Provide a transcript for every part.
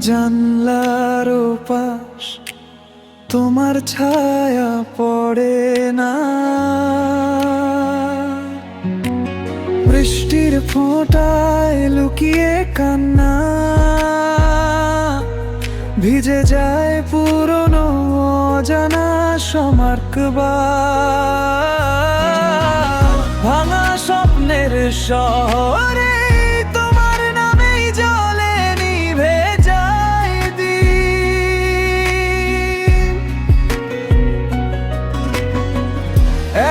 জানলার ওপাশ তোমার ছায়া পড়ে না, বৃষ্টির ফোঁটায় লুকিয়ে কান্না, ভিজে যায় পুরনো অজানা সমার্কবার। ভাঙা স্বপ্নের শহরে তোমার নামেই জলে নিভে যায় দিন।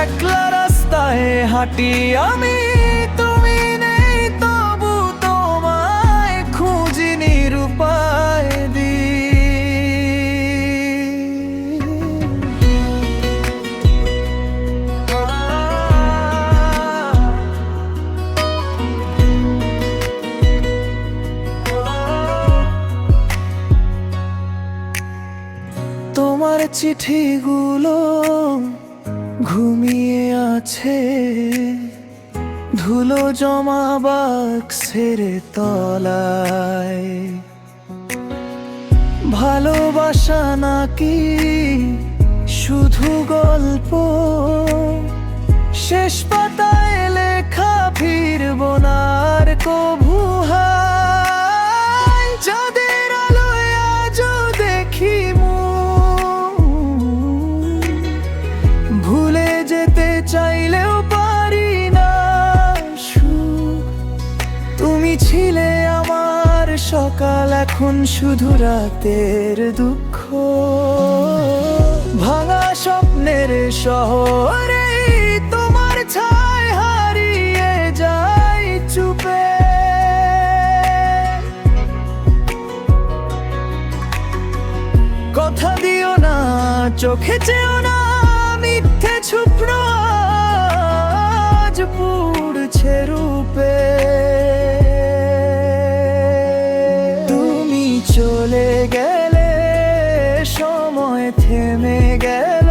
একলা রাস্তায় হাঁটি আমি, তুমি নেই তবু তোমায় খুঁজি নিরুপায় দিন। তোমার চিঠিগুলো ঘুমিয়ে আছে ধুলো জমা বাক্সের তলায়। ভালোবাসা নাকি শুধু গল্প, শেষ পাতায় লেখা ফিরব না আর কভু হায়। যাদের আলোয় আজও দেখি মুখ, ভুলে যেতে চাইলেও পারি না সুখ। তুমি ছিলে আমার সকাল, এখন শুধু রাতের দুঃখ। ভাঙা স্বপ্নের শহরে তোমার ছায় হারিয়ে যায় চুপে। কথা দিও না, চোখে চেও না, মিথ্যে স্বপ্ন আজ পুড়ছে রূপে। তুমি চলে গেলে সময় থেমে গেল,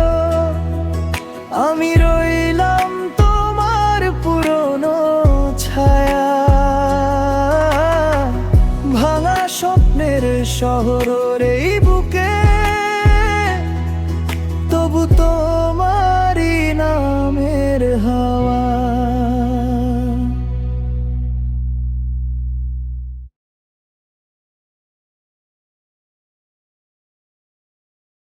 আমি রইলাম তোমার পুরনো ছায়া। ভাঙা স্বপ্নের শহরের এই বুকে